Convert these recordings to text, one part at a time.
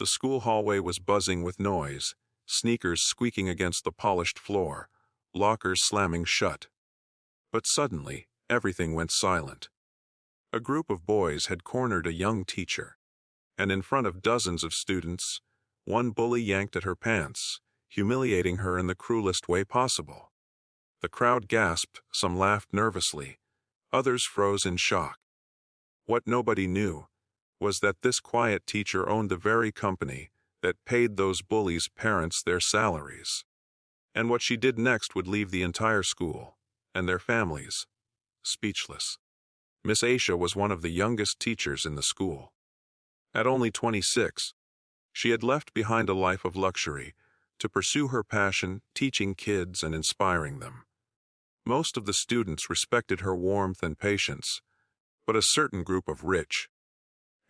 The school hallway was buzzing with noise, sneakers squeaking against the polished floor, lockers slamming shut. But suddenly, everything went silent. A group of boys had cornered a young teacher, and in front of dozens of students, one bully yanked at her pants, humiliating her in the cruelest way possible. The crowd gasped, some laughed nervously, others froze in shock. What nobody knew was that this quiet teacher owned the very company that paid those bullies' parents their salaries. And what she did next would leave the entire school, and their families, speechless. Miss Aisha was one of the youngest teachers in the school. At only 26, she had left behind a life of luxury to pursue her passion, teaching kids and inspiring them. Most of the students respected her warmth and patience, but a certain group of rich,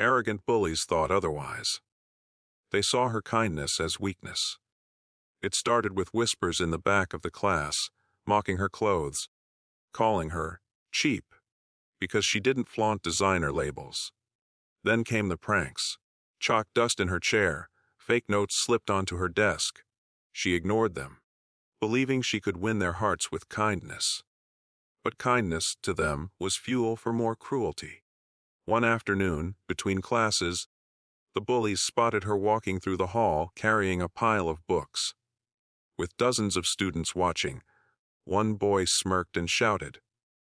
arrogant bullies thought otherwise. They saw her kindness as weakness. It started with whispers in the back of the class, mocking her clothes, calling her cheap because she didn't flaunt designer labels. Then came the pranks. Chalk dust in her chair, fake notes slipped onto her desk. She ignored them, believing she could win their hearts with kindness. But kindness, to them, was fuel for more cruelty. One afternoon, between classes, the bullies spotted her walking through the hall carrying a pile of books. With dozens of students watching, one boy smirked and shouted,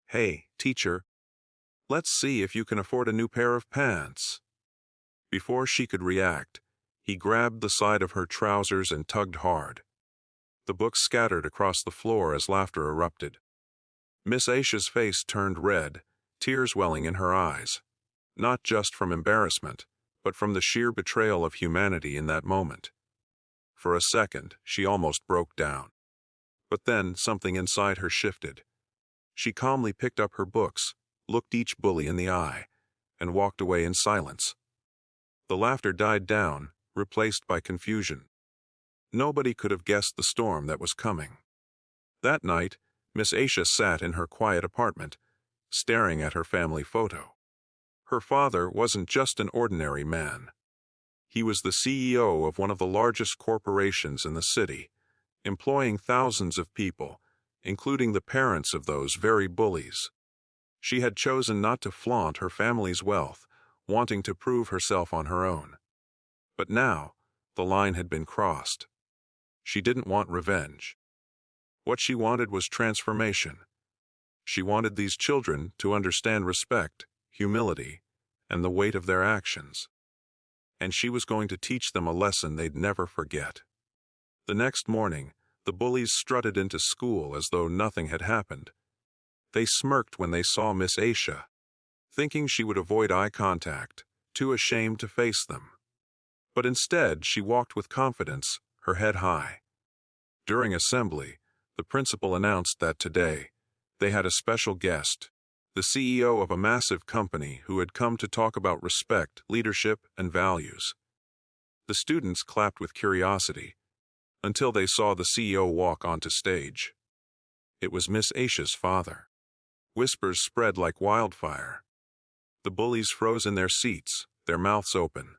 "Hey, teacher, let's see if you can afford a new pair of pants." Before she could react, he grabbed the side of her trousers and tugged hard. The books scattered across the floor as laughter erupted. Miss Aisha's face turned red, tears welling in her eyes, not just from embarrassment, but from the sheer betrayal of humanity in that moment. For a second, she almost broke down. But then something inside her shifted. She calmly picked up her books, looked each bully in the eye, and walked away in silence. The laughter died down, replaced by confusion. Nobody could have guessed the storm that was coming. That night, Miss Aisha sat in her quiet apartment, staring at her family photo. Her father wasn't just an ordinary man. He was the CEO of one of the largest corporations in the city, employing thousands of people, including the parents of those very bullies. She had chosen not to flaunt her family's wealth, wanting to prove herself on her own. But now, the line had been crossed. She didn't want revenge. What she wanted was transformation. She wanted these children to understand respect, humility, and the weight of their actions. And she was going to teach them a lesson they'd never forget. The next morning, the bullies strutted into school as though nothing had happened. They smirked when they saw Miss Aisha, thinking she would avoid eye contact, too ashamed to face them. But instead, she walked with confidence, her head high. During assembly, the principal announced that today, they had a special guest, the CEO of a massive company who had come to talk about respect, leadership, and values. The students clapped with curiosity, until they saw the CEO walk onto stage. It was Miss Aisha's father. Whispers spread like wildfire. The bullies froze in their seats, their mouths open.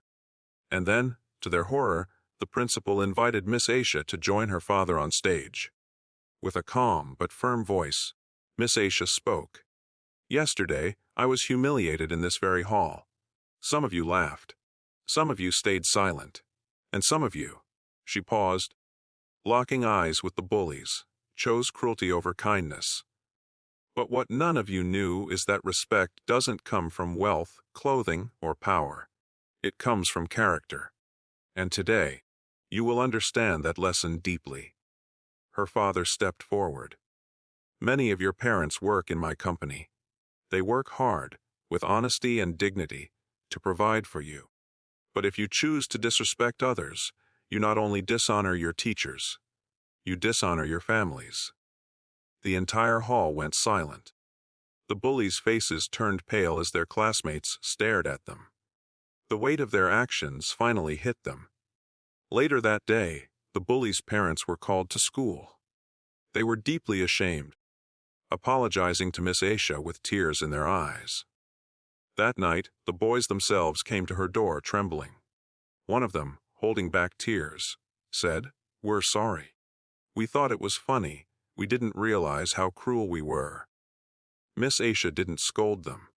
And then, to their horror, the principal invited Miss Aisha to join her father on stage. With a calm but firm voice, Miss Aisha spoke. "Yesterday, I was humiliated in this very hall. Some of you laughed. Some of you stayed silent. And some of you," she paused, locking eyes with the bullies, "chose cruelty over kindness. But what none of you knew is that respect doesn't come from wealth, clothing, or power. It comes from character. And today, you will understand that lesson deeply." Her father stepped forward. "Many of your parents work in my company. They work hard, with honesty and dignity, to provide for you. But if you choose to disrespect others, you not only dishonor your teachers, you dishonor your families." The entire hall went silent. The bullies' faces turned pale as their classmates stared at them. The weight of their actions finally hit them. Later that day, the bullies' parents were called to school. They were deeply ashamed, apologizing to Miss Aisha with tears in their eyes. That night, the boys themselves came to her door trembling. One of them, holding back tears, said, "We're sorry. We thought it was funny. We didn't realize how cruel we were." Miss Aisha didn't scold them.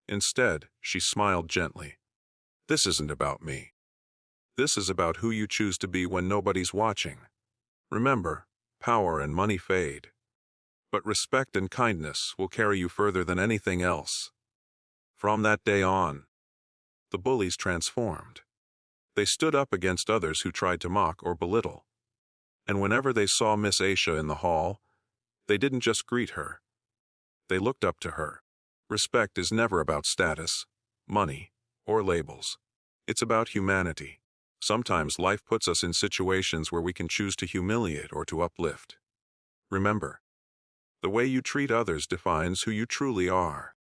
Instead, she smiled gently. "This isn't about me. This is about who you choose to be when nobody's watching. Remember, power and money fade, but respect and kindness will carry you further than anything else." From that day on, the bullies transformed. They stood up against others who tried to mock or belittle. And whenever they saw Miss Aisha in the hall, they didn't just greet her. They looked up to her. Respect is never about status, money, or labels. It's about humanity. Sometimes life puts us in situations where we can choose to humiliate or to uplift. Remember, the way you treat others defines who you truly are.